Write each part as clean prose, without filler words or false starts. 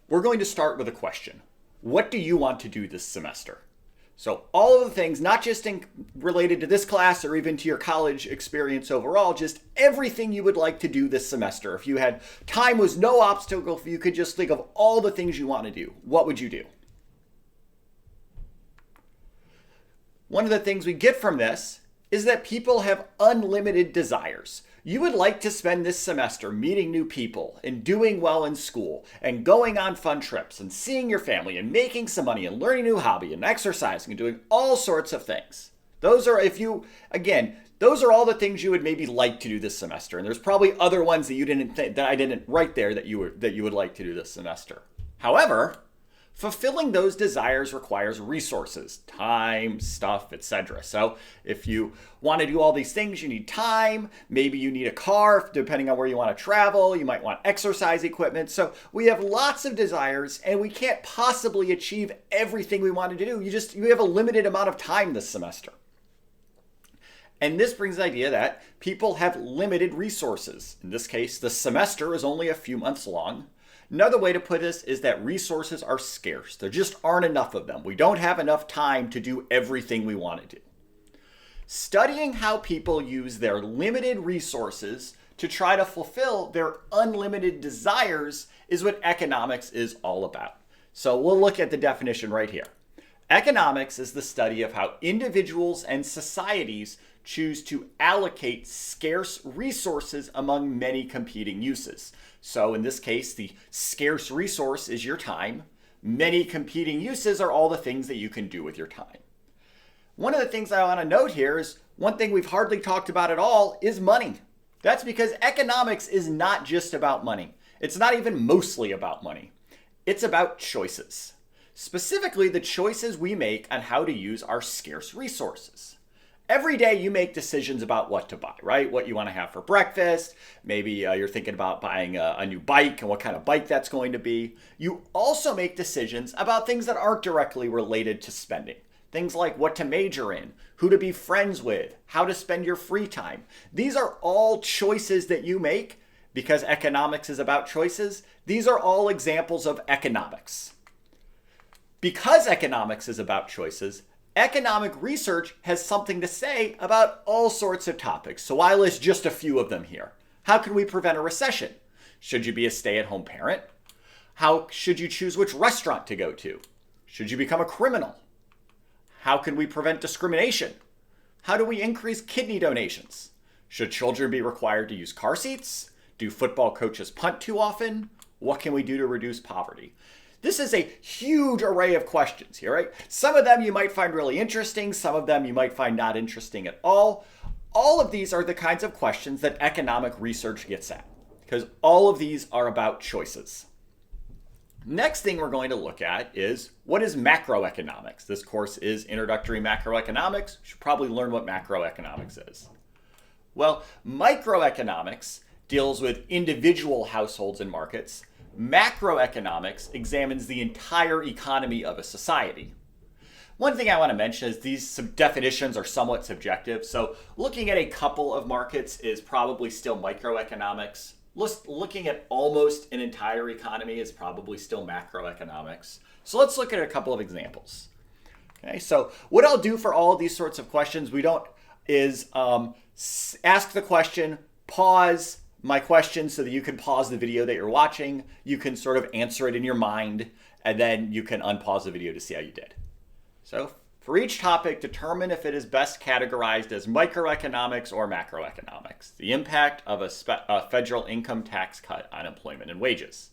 We're going to start with a question. What do you want to do this semester? So all of the things, not just related to this class or even to your college experience overall, just everything you would like to do this semester. If you had time was no obstacle, if you could just think of all the things you want to do, what would you do? One of the things we get from this is that people have unlimited desires. You would like to spend this semester meeting new people and doing well in school and going on fun trips and seeing your family and making some money and learning a new hobby and exercising and doing all sorts of things. Those are those are all the things you would maybe like to do this semester. And there's probably other ones that I didn't write there that you would like to do this semester. However, fulfilling those desires requires resources, time, stuff, etc. So if you want to do all these things, you need time. Maybe you need a car, depending on where you want to travel. You might want exercise equipment. So we have lots of desires and we can't possibly achieve everything we want to do. You have a limited amount of time this semester. And this brings the idea that people have limited resources. In this case, the semester is only a few months long. Another way to put this is that resources are scarce. There just aren't enough of them. We don't have enough time to do everything we want to do. Studying how people use their limited resources to try to fulfill their unlimited desires is what economics is all about. So we'll look at the definition right here. Economics is the study of how individuals and societies choose to allocate scarce resources among many competing uses. So in this case, the scarce resource is your time. Many competing uses are all the things that you can do with your time. One of the things I want to note here is one thing we've hardly talked about at all is money. That's because economics is not just about money. It's not even mostly about money. It's about choices. Specifically, the choices we make on how to use our scarce resources. Every day you make decisions about what to buy, right? What you want to have for breakfast. Maybe you're thinking about buying a new bike and what kind of bike that's going to be. You also make decisions about things that aren't directly related to spending. Things like what to major in, who to be friends with, how to spend your free time. These are all choices that you make because economics is about choices. These are all examples of economics. Because economics is about choices, economic research has something to say about all sorts of topics. So I list just a few of them here. How can we prevent a recession? Should you be a stay-at-home parent? How should you choose which restaurant to go to? Should you become a criminal? How can we prevent discrimination? How do we increase kidney donations? Should children be required to use car seats? Do football coaches punt too often? What can we do to reduce poverty? This is a huge array of questions here, right? Some of them you might find really interesting. Some of them you might find not interesting at all. All of these are the kinds of questions that economic research gets at because all of these are about choices. Next thing we're going to look at is what is macroeconomics? This course is Introductory Macroeconomics. You should probably learn what macroeconomics is. Well, microeconomics deals with individual households and markets. Macroeconomics examines the entire economy of a society. One thing I want to mention is these definitions are somewhat subjective. So looking at a couple of markets is probably still microeconomics. Looking at almost an entire economy is probably still macroeconomics. So let's look at a couple of examples. Okay, so what I'll do for all of these sorts of questions, ask the question, pause my question so that you can pause the video that you're watching. You can sort of answer it in your mind, and then you can unpause the video to see how you did. So for each topic, determine if it is best categorized as microeconomics or macroeconomics. The impact of a federal income tax cut on employment and wages.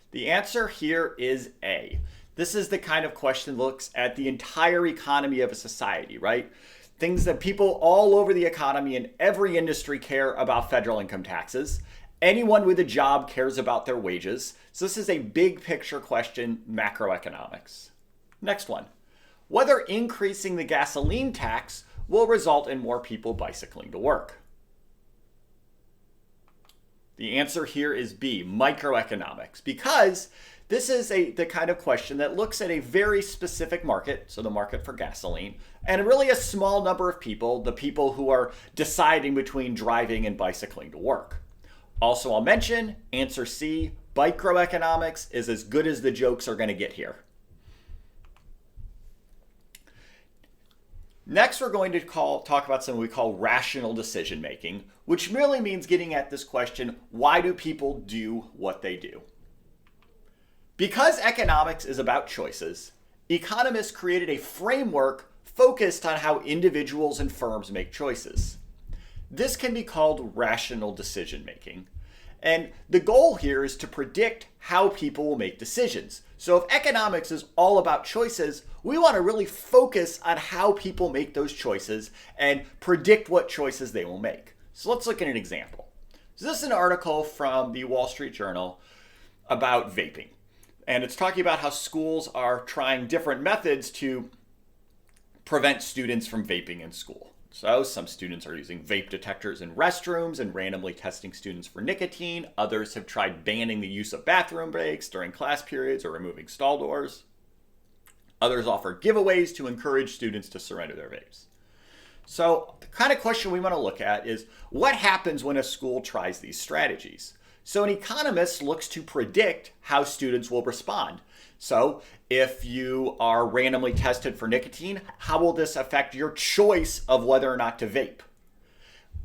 The answer here is A. This is the kind of question that looks at the entire economy of a society, right? Things that people all over the economy and every industry care about federal income taxes. Anyone with a job cares about their wages. So this is a big picture question, macroeconomics. Next one, whether increasing the gasoline tax will result in more people bicycling to work. The answer here is B, microeconomics, because this is the kind of question that looks at a very specific market, so the market for gasoline, and really a small number of people, the people who are deciding between driving and bicycling to work. Also, I'll mention, answer C, Microeconomics is as good as the jokes are going to get here. Next, we're going to talk about something we call rational decision making, which merely means getting at this question, why do people do what they do? Because economics is about choices, economists created a framework focused on how individuals and firms make choices. This can be called rational decision making. And the goal here is to predict how people will make decisions. So if economics is all about choices, we want to really focus on how people make those choices and predict what choices they will make. So let's look at an example. So this is an article from the Wall Street Journal about vaping. And it's talking about how schools are trying different methods to prevent students from vaping in school. So some students are using vape detectors in restrooms and randomly testing students for nicotine. Others have tried banning the use of bathroom breaks during class periods or removing stall doors. Others offer giveaways to encourage students to surrender their vapes. So the kind of question we want to look at is what happens when a school tries these strategies? So an economist looks to predict how students will respond. So if you are randomly tested for nicotine, how will this affect your choice of whether or not to vape?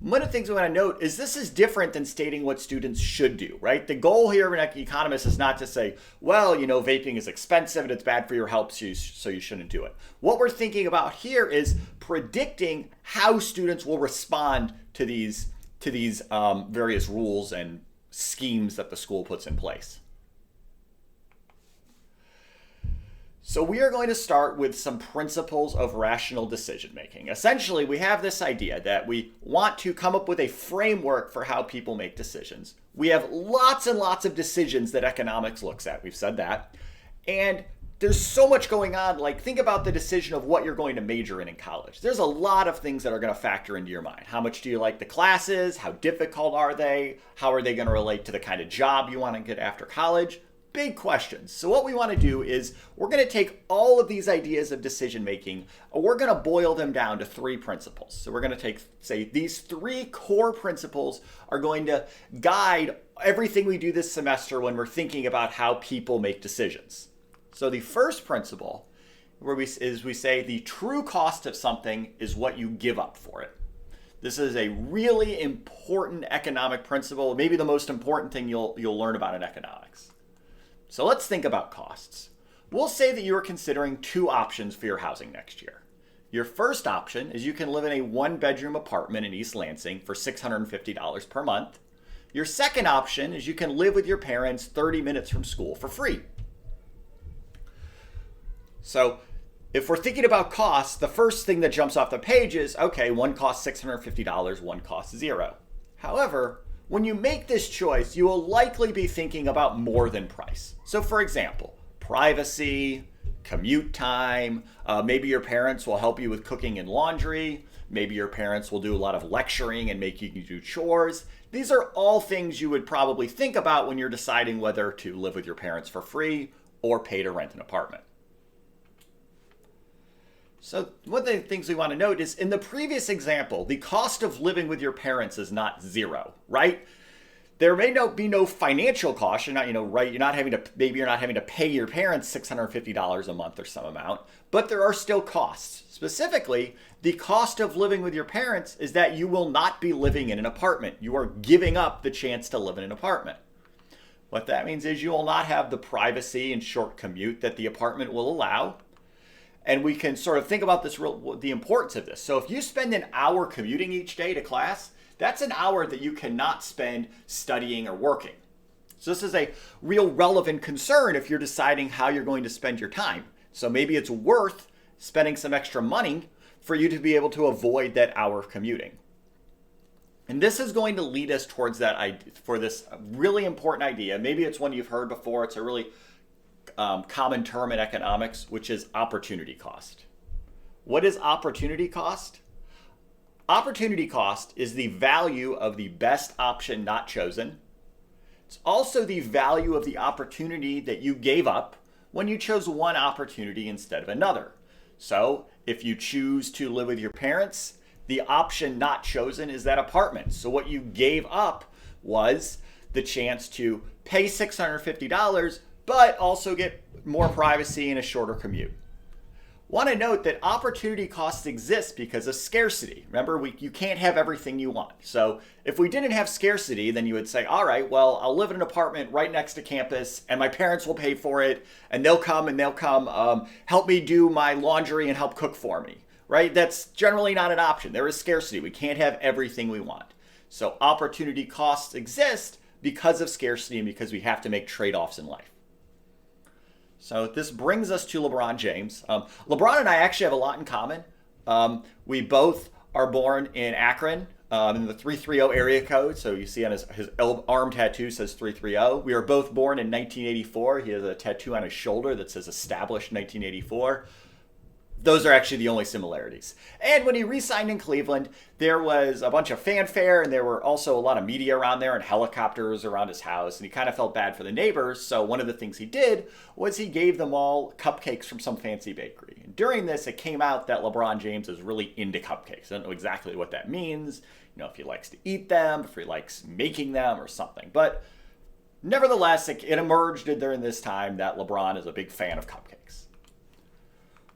One of the things we want to note is this is different than stating what students should do, right? The goal here of an economist is not to say, well, vaping is expensive and it's bad for your health, so you shouldn't do it. What we're thinking about here is predicting how students will respond to these various rules and schemes that the school puts in place. So we are going to start with some principles of rational decision making. Essentially, we have this idea that we want to come up with a framework for how people make decisions. We have lots and lots of decisions that economics looks at. We've said that. And there's so much going on. Like, think about the decision of what you're going to major in college. There's a lot of things that are going to factor into your mind. How much do you like the classes? How difficult are they? How are they going to relate to the kind of job you want to get after college? Big questions. So what we want to do is we're going to take all of these ideas of decision making and we're going to boil them down to 3 principles. So we're going to say these 3 core principles are going to guide everything we do this semester when we're thinking about how people make decisions. So the first principle we say the true cost of something is what you give up for it. This is a really important economic principle, maybe the most important thing you'll learn about in economics. So let's think about costs. We'll say that you are considering 2 options for your housing next year. Your first option is you can live in a 1-bedroom apartment in East Lansing for $650 per month. Your second option is you can live with your parents 30 minutes from school for free. So if we're thinking about costs, the first thing that jumps off the page is, okay, one costs $650, one costs $0. However, when you make this choice, you will likely be thinking about more than price. So for example, privacy, commute time, maybe your parents will help you with cooking and laundry. Maybe your parents will do a lot of lecturing and make you do chores. These are all things you would probably think about when you're deciding whether to live with your parents for free or pay to rent an apartment. So one of the things we want to note is in the previous example, the cost of living with your parents is not 0, right? There may be no financial cost. You're not having to pay your parents $650 a month or some amount, but there are still costs. Specifically, the cost of living with your parents is that you will not be living in an apartment. You are giving up the chance to live in an apartment. What that means is you will not have the privacy and short commute that the apartment will allow. And we can sort of think about the importance of this. So if you spend an hour commuting each day to class, that's an hour that you cannot spend studying or working. So this is a real relevant concern if you're deciding how you're going to spend your time. So maybe it's worth spending some extra money for you to be able to avoid that hour of commuting. And this is going to lead us towards that idea, for this really important idea. Maybe it's one you've heard before. It's a really common term in economics, which is opportunity cost. What is opportunity cost? Opportunity cost is the value of the best option not chosen. It's also the value of the opportunity that you gave up when you chose one opportunity instead of another. So if you choose to live with your parents, the option not chosen is that apartment. So what you gave up was the chance to pay $650, but also get more privacy and a shorter commute. Want to note that opportunity costs exist because of scarcity. Remember, you can't have everything you want. So if we didn't have scarcity, then you would say, all right, well, I'll live in an apartment right next to campus and my parents will pay for it and they'll come help me do my laundry and help cook for me, right? That's generally not an option. There is scarcity. We can't have everything we want. So opportunity costs exist because of scarcity and because we have to make trade-offs in life. So this brings us to LeBron James. LeBron and I actually have a lot in common. We both are born in Akron, in the 330 area code. So you see on his arm tattoo says 330. We were both born in 1984. He has a tattoo on his shoulder that says established 1984. Those are actually the only similarities. And when he re-signed in Cleveland, there was a bunch of fanfare and there were also a lot of media around there and helicopters around his house. And he kind of felt bad for the neighbors. So one of the things he did was he gave them all cupcakes from some fancy bakery. And during this, it came out that LeBron James is really into cupcakes. I don't know exactly what that means. If he likes to eat them, if he likes making them or something. But nevertheless, it emerged during this time that LeBron is a big fan of cupcakes.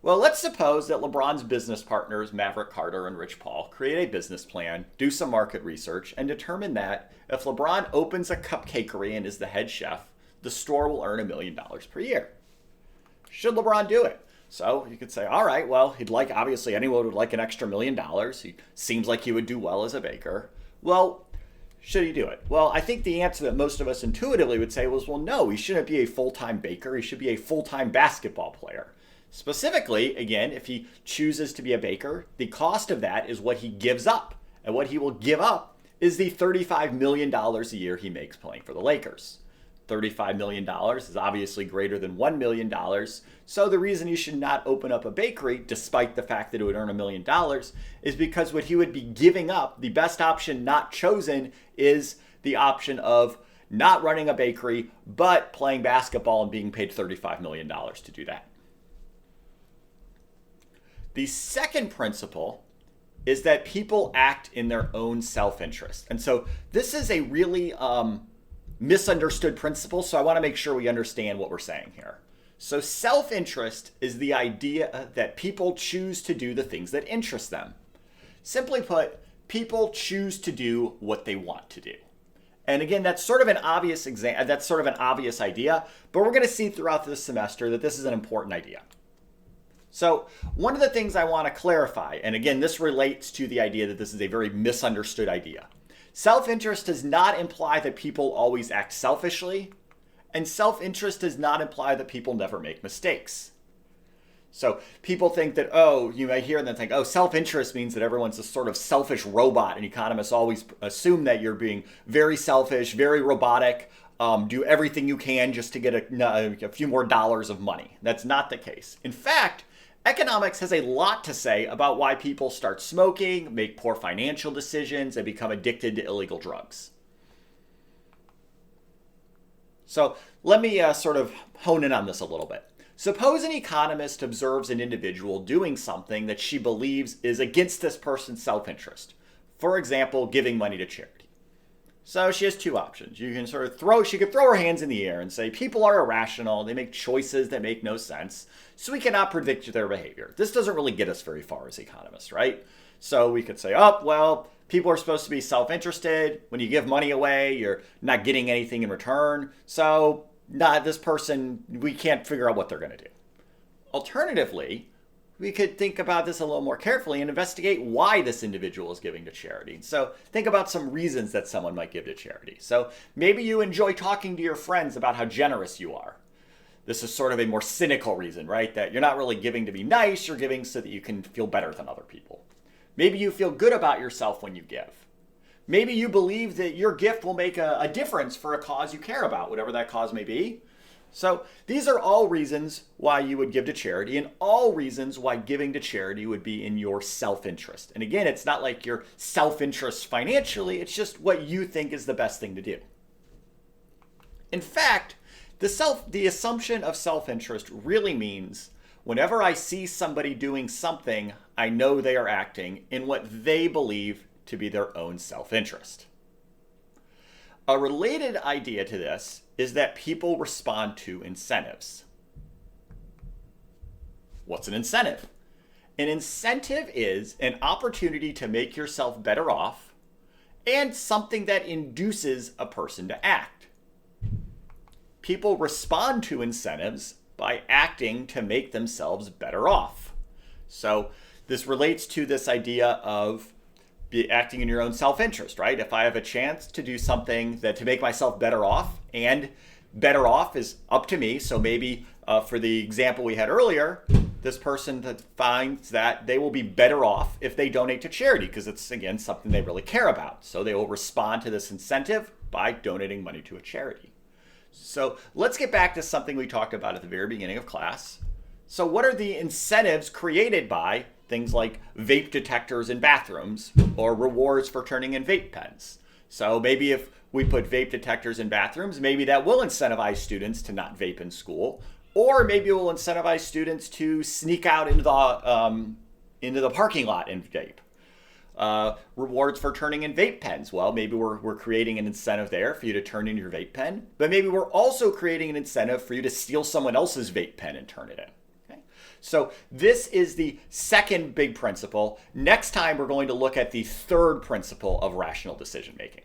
Well, let's suppose that LeBron's business partners, Maverick Carter and Rich Paul, create a business plan, do some market research, and determine that if LeBron opens a cupcakery and is the head chef, the store will earn $1 million per year. Should LeBron do it? So you could say, all right, well, obviously anyone would like an extra $1 million. He seems like he would do well as a baker. Well, should he do it? Well, I think the answer that most of us intuitively would say was, well, no, he shouldn't be a full-time baker. He should be a full-time basketball player. Specifically, again, if he chooses to be a baker, the cost of that is what he gives up. And what he will give up is the $35 million a year he makes playing for the Lakers. $35 million is obviously greater than $1 million. So the reason you should not open up a bakery, despite the fact that it would earn $1 million, is because what he would be giving up, the best option not chosen, is the option of not running a bakery, but playing basketball and being paid $35 million to do that. The second principle is that people act in their own self-interest. And so this is a really misunderstood principle, so I want to make sure we understand what we're saying here. So self-interest is the idea that people choose to do the things that interest them. Simply put, people choose to do what they want to do. And again, that's sort of an obvious idea, but we're going to see throughout this semester that this is an important idea. So one of the things I want to clarify, and again, this relates to the idea that this is a very misunderstood idea. Self-interest does not imply that people always act selfishly, and self-interest does not imply that people never make mistakes. So people think that, you may hear and then think, self-interest means that everyone's a sort of selfish robot, and economists always assume that you're being very selfish, very robotic, do everything you can just to get a few more dollars of money. That's not the case. In fact, economics has a lot to say about why people start smoking, make poor financial decisions, and become addicted to illegal drugs. So let me sort of hone in on this a little bit. Suppose an economist observes an individual doing something that she believes is against this person's self-interest. For example, giving money to charity. So she has two options. She could throw her hands in the air and say, people are irrational, they make choices that make no sense, so we cannot predict their behavior. This doesn't really get us very far as economists, right? So we could say, people are supposed to be self-interested. When you give money away, you're not getting anything in return. So this person, we can't figure out what they're going to do. Alternatively, we could think about this a little more carefully and investigate why this individual is giving to charity. So think about some reasons that someone might give to charity. So maybe you enjoy talking to your friends about how generous you are. This is sort of a more cynical reason, right? That you're not really giving to be nice, you're giving so that you can feel better than other people. Maybe you feel good about yourself when you give. Maybe you believe that your gift will make a difference for a cause you care about, whatever that cause may be. So these are all reasons why you would give to charity, and all reasons why giving to charity would be in your self-interest. And again, it's not like your self-interest financially, it's just what you think is the best thing to do. In fact, the assumption of self-interest really means whenever I see somebody doing something, I know they are acting in what they believe to be their own self-interest. A related idea to this is that people respond to incentives. What's an incentive? An incentive is an opportunity to make yourself better off and something that induces a person to act. People respond to incentives by acting to make themselves better off. So this relates to this idea of acting in your own self-interest, right? If I have a chance to do something to make myself better off, and better off is up to me. So maybe for the example we had earlier, this person that finds that they will be better off if they donate to charity because it's, again, something they really care about. So they will respond to this incentive by donating money to a charity. So let's get back to something we talked about at the very beginning of class. So what are the incentives created by things like vape detectors in bathrooms or rewards for turning in vape pens? So maybe if we put vape detectors in bathrooms, maybe that will incentivize students to not vape in school. Or maybe it will incentivize students to sneak out into the parking lot and vape. Rewards for turning in vape pens. Well, maybe we're creating an incentive there for you to turn in your vape pen, but maybe we're also creating an incentive for you to steal someone else's vape pen and turn it in. Okay? So this is the second big principle. Next time, we're going to look at the third principle of rational decision making.